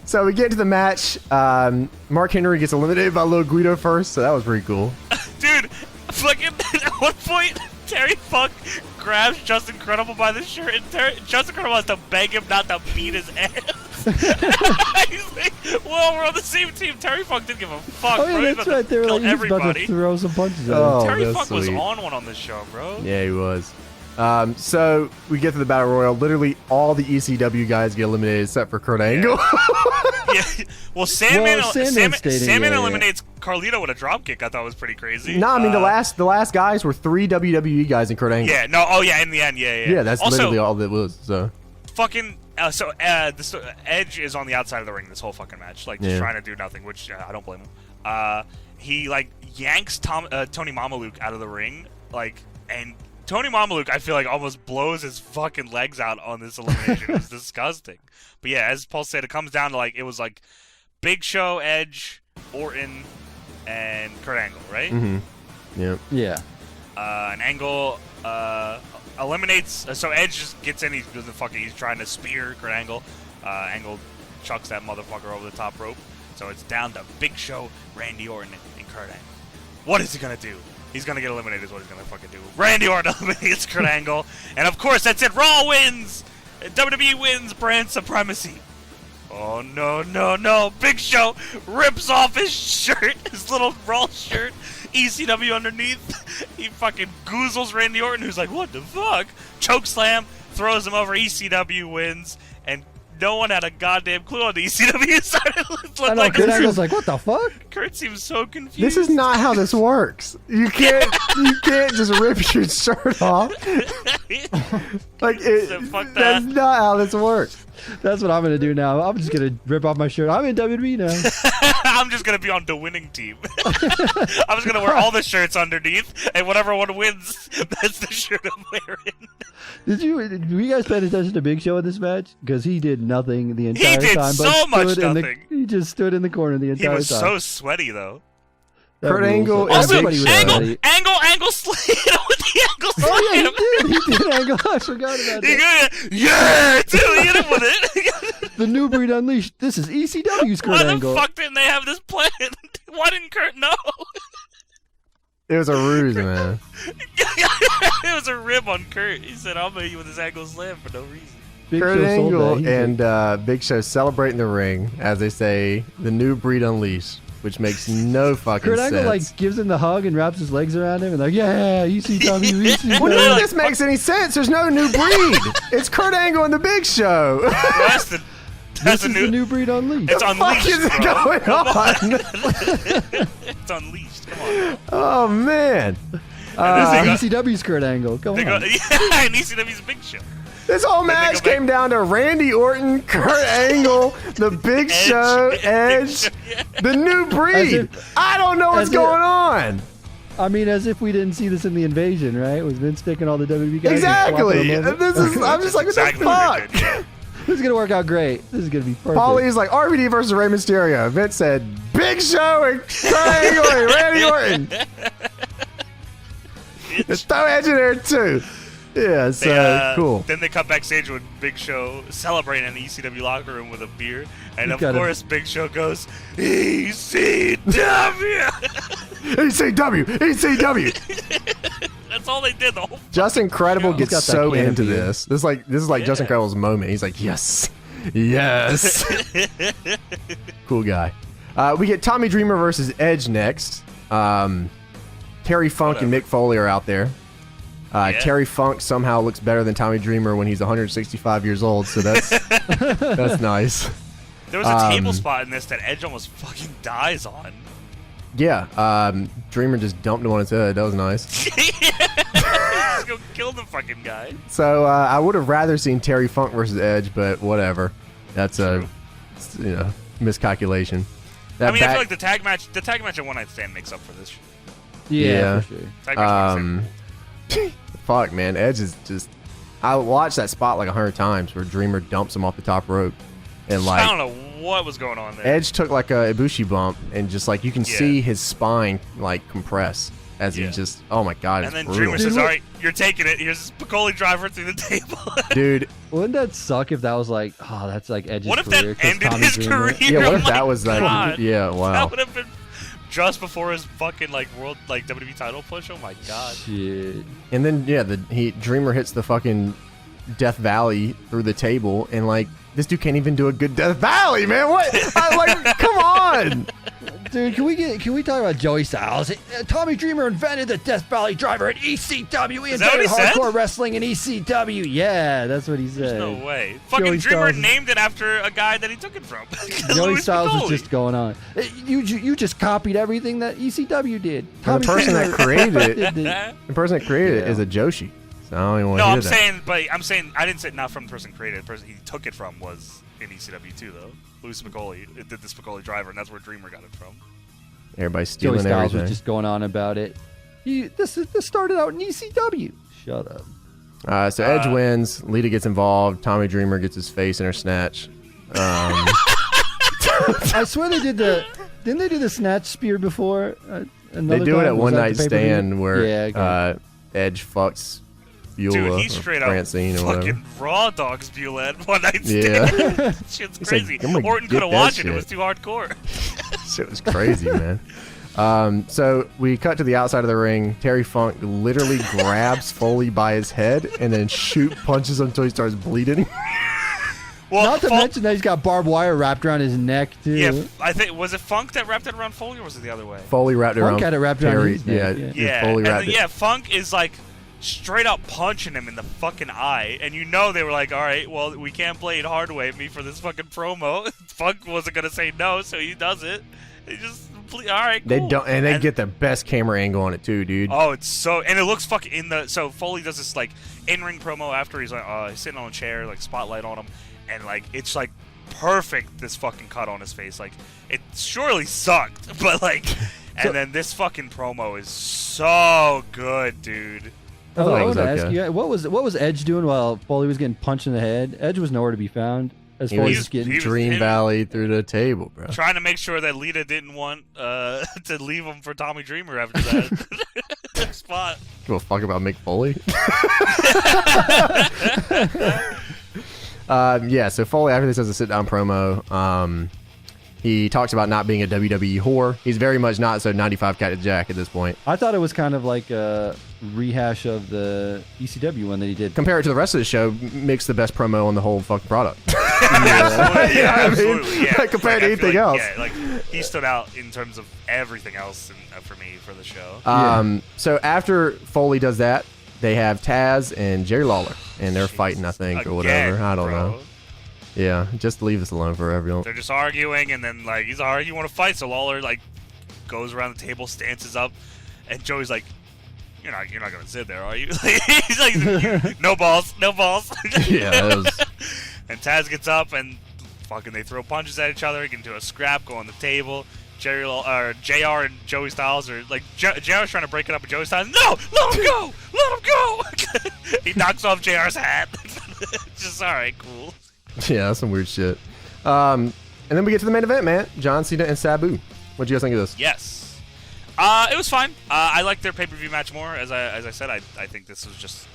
Speaker 1: So we get to the match. Mark Henry gets eliminated by Lil Guido first, so that was pretty cool.
Speaker 3: Dude, fucking at one point, Terry Funk grabs Justin Credible by the shirt, and Justin Credible has to beg him not to beat his ass. He's like, "Well, we're on the same team." Terry Funk didn't give a fuck.
Speaker 2: Oh yeah,
Speaker 3: bro.
Speaker 2: that's right. They were like, he's about to throw some punches at him.
Speaker 3: Terry Funk was on one on this show, bro.
Speaker 1: Yeah, he was. So we get to the Battle Royal. Literally all the ECW guys get eliminated except for Kurt Angle.
Speaker 3: Yeah. Well, Sandman eliminates Carlito with a dropkick. I thought was pretty crazy.
Speaker 1: No, I mean the last guys were 3 WWE guys and Kurt Angle.
Speaker 3: Yeah. No. Oh yeah. In the end. Yeah.
Speaker 1: Yeah. That's also, literally all that was. So.
Speaker 3: Fucking. Edge is on the outside of the ring this whole fucking match, like just trying to do nothing, which I don't blame him. He like yanks Tony Mamaluke out of the ring, like, and Tony Mamaluke, I feel like, almost blows his fucking legs out on this elimination. It was disgusting. But yeah, as Paul said, it comes down to like, it was like Big Show, Edge, Orton, and Kurt Angle, right?
Speaker 1: Mm-hmm. Yep.
Speaker 2: Yeah.
Speaker 3: An Angle eliminates. So Edge just gets in. He's trying to spear Kurt Angle. Angle chucks that motherfucker over the top rope. So it's down to Big Show, Randy Orton, and Kurt Angle. What is he gonna do? He's gonna get eliminated. Is what he's gonna fucking do. Randy Orton eliminates Kurt Angle, and of course that's it. Raw wins. WWE wins brand supremacy. Oh no, no, no! Big Show rips off his shirt, his little Raw shirt. ECW underneath. He fucking goozles Randy Orton, who's like, "What the fuck?" Chokeslam, throws him over. ECW wins, and no one had a goddamn clue on the ECW side.
Speaker 2: I know, Kurt Angle's like, "What the fuck?"
Speaker 3: Kurt seems so confused.
Speaker 1: This is not how this works. You can't just rip your shirt off. Like that's not how this works.
Speaker 2: That's what I'm gonna do now. I'm just gonna rip off my shirt. I'm in WWE now.
Speaker 3: I'm just gonna be on the winning team. I'm just gonna wear all the shirts underneath, and whatever one wins, that's the shirt I'm wearing.
Speaker 2: Did you guys pay attention to Big Show in this match? Because he did nothing the entire time.
Speaker 3: He did so much nothing.
Speaker 2: He just stood in the corner the entire time.
Speaker 3: He was so sweaty though.
Speaker 1: Kurt Angle
Speaker 3: also,
Speaker 1: Angle
Speaker 3: slid with the Angle slam.
Speaker 2: Oh yeah, he did Angle. I forgot about that.
Speaker 3: Yeah, dude, he hit him with it.
Speaker 2: The New Breed Unleashed. This is ECW's Kurt Angle.
Speaker 3: Why the fuck didn't they have this plan? Why didn't Kurt know?
Speaker 1: It was a ruse, man.
Speaker 3: It was a rib on Kurt. He said, "I'll hit you with this Angle slam for no reason."
Speaker 1: Kurt Angle and Big Show celebrating the ring as they say, "The New Breed Unleashed." Which makes no fucking sense.
Speaker 2: Kurt Angle like gives him the hug and wraps his legs around him and like, yeah, ECW, ECW.
Speaker 1: Well, none of this makes any sense. There's no new breed. It's Kurt Angle and the Big Show.
Speaker 3: That's
Speaker 2: the new breed unleashed.
Speaker 3: It's unleashed.
Speaker 1: What the fuck is
Speaker 3: going on? It's unleashed. Come on.
Speaker 1: Oh man.
Speaker 2: ECW's Kurt Angle. Come on.
Speaker 3: Yeah, and ECW's Big Show.
Speaker 1: This whole match came down to Randy Orton, Kurt Angle, the Big Show, Edge, the New Breed. I don't know what's going on.
Speaker 2: I mean, as if we didn't see this in the Invasion, right? With Vince taking all the WWE guys.
Speaker 1: Exactly. I'm just like, what the fuck?
Speaker 2: This is going to work out great. This is going to be perfect.
Speaker 1: Paulie's like, RVD versus Rey Mysterio. Vince said, Big Show and Kurt Angle and Randy Orton. Let's throw Edge in there, too. Yeah, so cool.
Speaker 3: Then they cut backstage with Big Show celebrating in the ECW locker room with a beer, and of course Big Show goes ECW.
Speaker 1: ECW.
Speaker 3: That's all they did the whole.
Speaker 1: Justin Incredible gets so into this. This is like Justin Incredible's moment. He's like, yes. Cool guy. We get Tommy Dreamer versus Edge next. Terry Funk and Mick Foley are out there. Terry Funk somehow looks better than Tommy Dreamer when he's 165 years old, so that's that's nice.
Speaker 3: There was a table spot in this that Edge almost fucking dies on.
Speaker 1: Yeah, Dreamer just dumped him on his head. That was nice.
Speaker 3: Just go kill the fucking guy.
Speaker 1: So I would have rather seen Terry Funk versus Edge, but whatever. That's a miscalculation.
Speaker 3: I mean, I feel like the tag match at One Night Stand makes up for this.
Speaker 2: Yeah, for sure.
Speaker 3: Tag match
Speaker 1: fuck, man, Edge is just. I watched that spot like 100 times where Dreamer dumps him off the top rope, and like
Speaker 3: I don't know what was going on there.
Speaker 1: Edge took like a Ibushi bump, and just like you can see his spine like compress as he just. Oh my god,
Speaker 3: and then
Speaker 1: brutal.
Speaker 3: Dreamer says, "All right, you're taking it. Here's Spicoli driver through the table."
Speaker 1: Dude,
Speaker 2: wouldn't that suck if that was like, oh, that's like Edge's
Speaker 3: what if
Speaker 2: career?
Speaker 3: That ended
Speaker 2: Tommy
Speaker 3: his
Speaker 2: Dreamer.
Speaker 3: career?
Speaker 1: Yeah, what if that was like?
Speaker 3: God.
Speaker 1: Yeah, wow.
Speaker 3: That would have been just before his fucking like world like WWE title push. Oh my god.
Speaker 2: Shit.
Speaker 1: And then Dreamer hits the fucking Death Valley through the table, and like this dude can't even do a good Death Valley, man. What? Come on.
Speaker 2: Dude, can we talk about Joey Styles? Tommy Dreamer invented the Death Valley driver at ECW. He invented hardcore wrestling in ECW. Yeah, that's what he said.
Speaker 3: There's no way. Fucking Dreamer named it after a guy that he took it from.
Speaker 2: Joey Styles was just going on. You just copied everything that ECW did.
Speaker 1: The person that created it is a Joshi. So I don't even want to hear that.
Speaker 3: I'm saying I didn't say not from the person who created it. The person he took it from was in ECW too, though. Louis Spicoli did the Spicoli driver, and that's where Dreamer got it from.
Speaker 1: Everybody's stealing
Speaker 2: Joey Styles
Speaker 1: everything.
Speaker 2: was just going on about it. This started out in ECW. Shut up.
Speaker 1: So Edge wins. Lita gets involved. Tommy Dreamer gets his face in her snatch.
Speaker 2: I swear they did didn't they do the snatch spear before?
Speaker 1: They do it at One Night Stand where Edge fucks Beulah.
Speaker 3: Dude, he straight up fucking raw dogs Beulah at One Night Stand.
Speaker 1: Yeah.
Speaker 3: Shit's crazy. Orton couldn't watch it. It was too hardcore.
Speaker 1: Shit was crazy, man. So we cut to the outside of the ring. Terry Funk literally grabs Foley by his head and then punches him until he starts bleeding.
Speaker 2: Well, not to mention that he's got barbed wire wrapped around his neck too.
Speaker 3: Yeah, I think was it Funk that wrapped it around Foley, or was it the other way?
Speaker 1: Foley wrapped it around.
Speaker 2: Funk had it wrapped around his neck.
Speaker 1: Foley wrapped it.
Speaker 3: Funk is like straight up punching him in the fucking eye, and they were like, all right, well, we can't play it hard way me for this fucking promo. Funk wasn't gonna say no, so he does it. He just all right, cool.
Speaker 1: They get the best camera angle on it too, dude.
Speaker 3: Oh, it's so, and it looks fucking so Foley does this like in-ring promo after he's like he's sitting on a chair, like spotlight on him, and like it's like perfect, this fucking cut on his face. Like it surely sucked, but like and then this fucking promo is so good, dude.
Speaker 2: I want to ask you, what was Edge doing while Foley was getting punched in the head? Edge was nowhere to be found. As Foley was getting
Speaker 1: Dream Valley through the table, bro.
Speaker 3: Trying to make sure that Lita didn't want to leave him for Tommy Dreamer after that spot.
Speaker 1: Give a fuck about Mick Foley? So Foley, after this, has a sit-down promo. He talks about not being a WWE whore. He's very much not, so 95 Cat Jack at this point.
Speaker 2: I thought it was kind of like a rehash of the ECW one that he did.
Speaker 1: Compare it to the rest of the show, makes the best promo on the whole fucking product.
Speaker 3: Absolutely. Yeah.
Speaker 1: Compared to anything else.
Speaker 3: Yeah, like he stood out in terms of everything else for me for the show.
Speaker 1: So after Foley does that, they have Taz and Jerry Lawler, and they're fighting, I think, or whatever. I don't know. Yeah, just leave us alone for everyone.
Speaker 3: They're just arguing, and then like he's alright, you want to fight? So Lawler like goes around the table, stances up, and Joey's like, "You're not gonna sit there, are you?" He's like, "No balls, no balls."
Speaker 1: Yeah.
Speaker 3: And Taz gets up, and fucking they throw punches at each other, get into a scrap, go on the table. JR and Joey Styles are like, JR's trying to break it up with Joey Styles. No, let him go, let him go. He knocks off JR's hat. Just alright, cool.
Speaker 1: Yeah, that's some weird shit. And then we get to the main event, man. John Cena and Sabu. What'd you guys think of this?
Speaker 3: Yes. It was fine. I liked their pay-per-view match more. As I said, I think this was just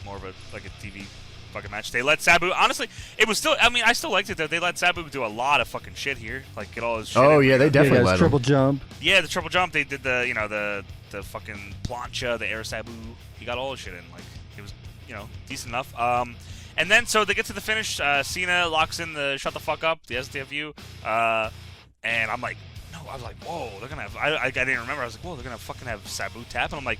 Speaker 3: more of a TV fucking match. They let Sabu, honestly, it was still, I mean, I still liked it though. They let Sabu do a lot of fucking shit here, like get all his shit.
Speaker 1: Oh yeah, they definitely let him.
Speaker 2: Triple jump.
Speaker 3: Yeah, the triple jump. They did the, you know, the fucking plancha, the air Sabu. He got all his shit in. Like it was, you know, decent enough. And then so they get to the finish. Cena locks in the shut the fuck up, the SDFU, and I'm like, no, I was like, whoa, they're gonna have. I didn't remember. I was like, whoa, they're gonna fucking have Sabu tap, and I'm like,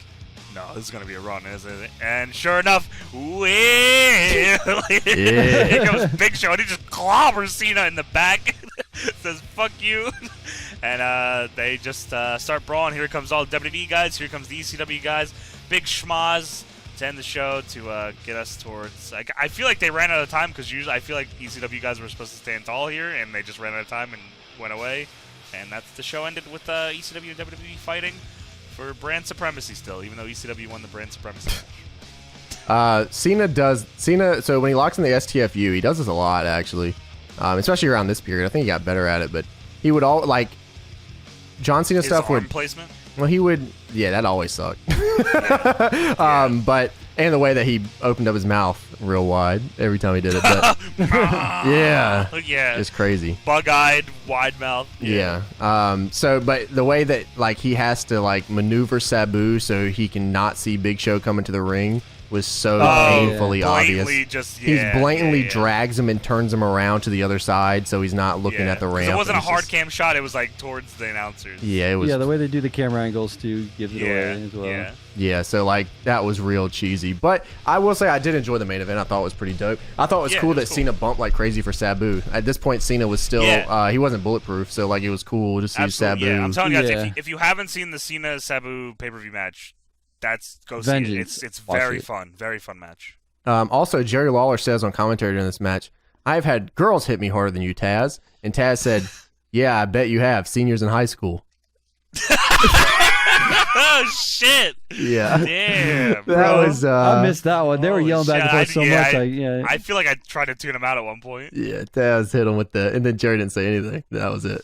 Speaker 3: no, this is gonna be a run, isn't it? And sure enough, here comes Big Show, and he just clobbers Cena in the back. Says fuck you, and they just start brawling. Here comes all the WWE guys. Here comes the ECW guys. Big schmaz to end the show to get us towards. I feel like they ran out of time because usually I feel like ECW guys were supposed to stand tall here, and they just ran out of time and went away. And that's the show ended with ECW and WWE fighting for brand supremacy still, even though ECW won the brand supremacy match.
Speaker 1: Cena, so when he locks in the STFU, he does this a lot, actually. Especially around this period. I think he got better at it, but he would all, like, John Cena
Speaker 3: His
Speaker 1: stuff
Speaker 3: arm
Speaker 1: would...
Speaker 3: placement?
Speaker 1: Well, he would... Yeah, that always sucked. But... And the way that he opened up his mouth real wide every time he did it. But, yeah.
Speaker 3: Yeah.
Speaker 1: It's crazy.
Speaker 3: Bug-eyed, wide mouth.
Speaker 1: Yeah. But the way that, like, he has to, like, maneuver Sabu so he can not see Big Show coming to the ring was so painfully obvious. He blatantly drags him and turns him around to the other side so he's not looking at the ramp.
Speaker 3: It wasn't a hard cam shot. It was, like, towards the announcers.
Speaker 1: Yeah, it was.
Speaker 2: Yeah, the way they do the camera angles, too, gives it away as well.
Speaker 1: Yeah, so, like, that was real cheesy. But I will say I did enjoy the main event. I thought it was pretty dope. I thought it was cool that Cena bumped like crazy for Sabu. At this point, Cena was still, he wasn't bulletproof, so, like, it was cool to see Sabu.
Speaker 3: Yeah, I'm telling you guys, if you haven't seen the Cena-Sabu pay-per-view match, go see it. It's very fun. Very fun match.
Speaker 1: Also, Jerry Lawler says on commentary during this match, I've had girls hit me harder than you, Taz. And Taz said, yeah, I bet you have. Seniors in high school.
Speaker 3: Oh, shit.
Speaker 1: Yeah.
Speaker 3: Damn, bro.
Speaker 1: That was,
Speaker 2: I missed that one. They were yelling back and forth so much.
Speaker 3: I feel like I tried to tune him out at one point.
Speaker 1: Yeah, Taz hit him with the... And then Jerry didn't say anything. That was it.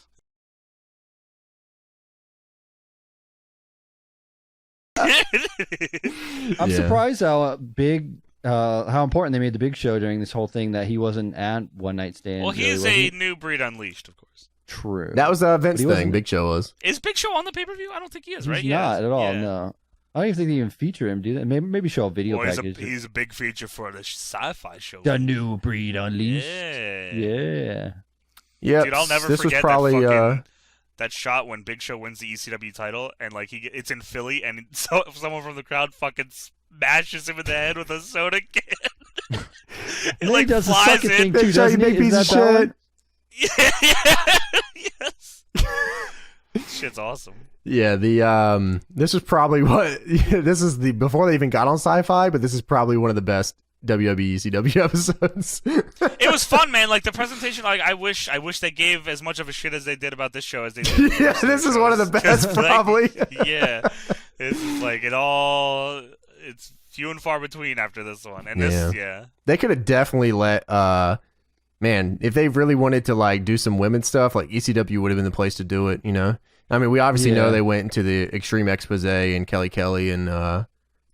Speaker 2: I'm surprised how how important they made the Big Show during this whole thing, that he wasn't at One Night Stand.
Speaker 3: Well, he's a new breed unleashed, of course.
Speaker 2: True.
Speaker 1: That was a Vince thing. Big Show was.
Speaker 3: Is Big Show on the pay-per-view? I don't think he is, right?
Speaker 2: He's not at all, no. I don't even think they even feature him, do they? Maybe show a video package.
Speaker 3: He's a big feature for the SyFy show.
Speaker 2: The new breed unleashed.
Speaker 3: Yeah.
Speaker 1: Yeah.
Speaker 3: Dude, I'll never forget that shot when Big Show wins the ECW title, and like it's in Philly, and someone from the crowd fucking smashes him in the head with a soda can.
Speaker 2: And like, he does flies the thing too, doesn't
Speaker 1: he? Piece of shit.
Speaker 3: Yes. Shit's awesome.
Speaker 1: Yeah, this is probably before they even got on SyFy, but this is probably one of the best WWE ECW episodes.
Speaker 3: It was fun, man. Like the presentation, like I wish they gave as much of a shit as they did about this show as they did.
Speaker 1: Yeah, this is one of the best, probably.
Speaker 3: Yeah, it's like it's few and far between after this one, and
Speaker 1: they could have definitely let man, if they really wanted to like do some women's stuff, like ECW would have been the place to do it. You know, I mean, we obviously know they went into the Extreme Expose and Kelly and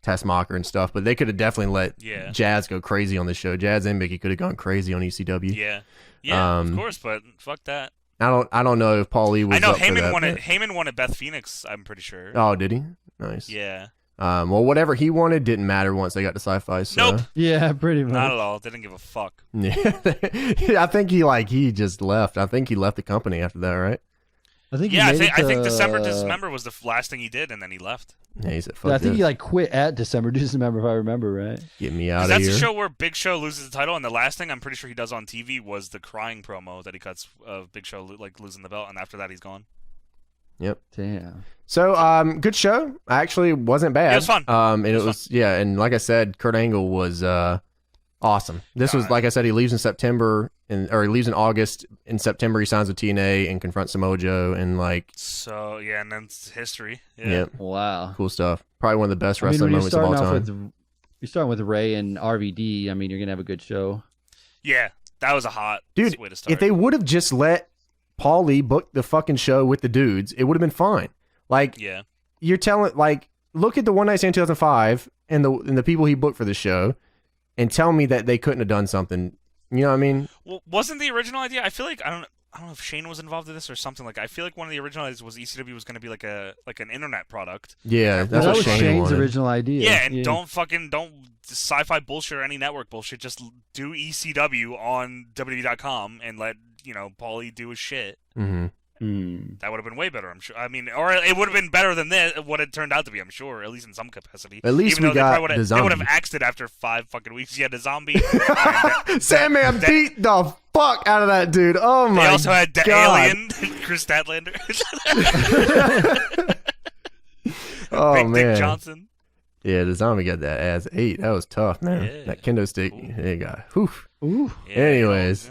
Speaker 1: Tessmacher and stuff, but they could have definitely let Jazz go crazy on this show. Jazz and Mickey could have gone crazy on ECW.
Speaker 3: Yeah, of course, but fuck that.
Speaker 1: I don't know if Paul Lee was.
Speaker 3: I know
Speaker 1: up
Speaker 3: Heyman
Speaker 1: for that,
Speaker 3: won it. Heyman won at Beth Phoenix. I'm pretty sure.
Speaker 1: Oh, did he? Nice.
Speaker 3: Yeah.
Speaker 1: Well, whatever he wanted didn't matter once they got to SyFy. So.
Speaker 3: Nope.
Speaker 2: Yeah, pretty much.
Speaker 3: Not at all. Didn't give a fuck.
Speaker 1: Yeah, I think he just left. I think he left the company after that, right?
Speaker 2: I think.
Speaker 3: I think December was the last thing he did, and then he left.
Speaker 1: Yeah, he said, "Fuck
Speaker 2: I think
Speaker 1: this."
Speaker 2: he like quit at December, if I remember right.
Speaker 1: Get me out of here.
Speaker 3: That's the show where Big Show loses the title, and the last thing I'm pretty sure he does on TV was the crying promo that he cuts of Big Show like losing the belt, and after that he's gone.
Speaker 1: Yep.
Speaker 2: Damn.
Speaker 1: So, good show. Actually, wasn't bad.
Speaker 3: It was fun.
Speaker 1: And it was and like I said, Kurt Angle was awesome. This was, like I said, he leaves in September, or he leaves in August. In September, he signs with TNA and confronts Samoa Joe, and like.
Speaker 3: So and then it's history. Yeah.
Speaker 1: Yep.
Speaker 2: Wow.
Speaker 1: Cool stuff. Probably one of the best wrestling moments of all time.
Speaker 2: You're starting with Rey and RVD. I mean, you're gonna have a good show.
Speaker 3: Yeah, that was a hot way to start.
Speaker 1: If they would have just let Paul Lee book the fucking show with the dudes, it would have been fine. Like, you're telling, like, look at the One Night Stand 2005 and the people he booked for the show. and tell me that they couldn't have done something. You know what I mean?
Speaker 3: Well, wasn't the original idea? I feel like I don't know if Shane was involved in this or something. Like I feel like one of the original ideas was ECW was going to be like an internet product.
Speaker 1: Yeah, that's
Speaker 2: that
Speaker 1: what
Speaker 2: was
Speaker 1: Shane
Speaker 2: Shane's
Speaker 1: wanted.
Speaker 2: original idea.
Speaker 3: Yeah, and don't SyFy bullshit or any network bullshit. Just do ECW on WWE.com and let Paulie do his shit.
Speaker 1: Mm-hmm.
Speaker 3: That would have been way better, I'm sure. I mean, or it would have been better than this, what it turned out to be, I'm sure, at least in some capacity.
Speaker 1: At least
Speaker 3: even
Speaker 1: we got the
Speaker 3: they would have
Speaker 1: zombie.
Speaker 3: axed it after 5 fucking weeks. Yeah, the zombie.
Speaker 1: Sandman beat the fuck out of that dude. Oh my god.
Speaker 3: They also had the alien, Chris Statlander.
Speaker 1: Oh
Speaker 3: Big
Speaker 1: man.
Speaker 3: Dick Johnson.
Speaker 1: Yeah, the zombie got that ass 8. That was tough, man.
Speaker 3: Yeah.
Speaker 1: That kendo stick, it got. Whew.
Speaker 2: Ooh.
Speaker 3: Yeah,
Speaker 1: Anyways.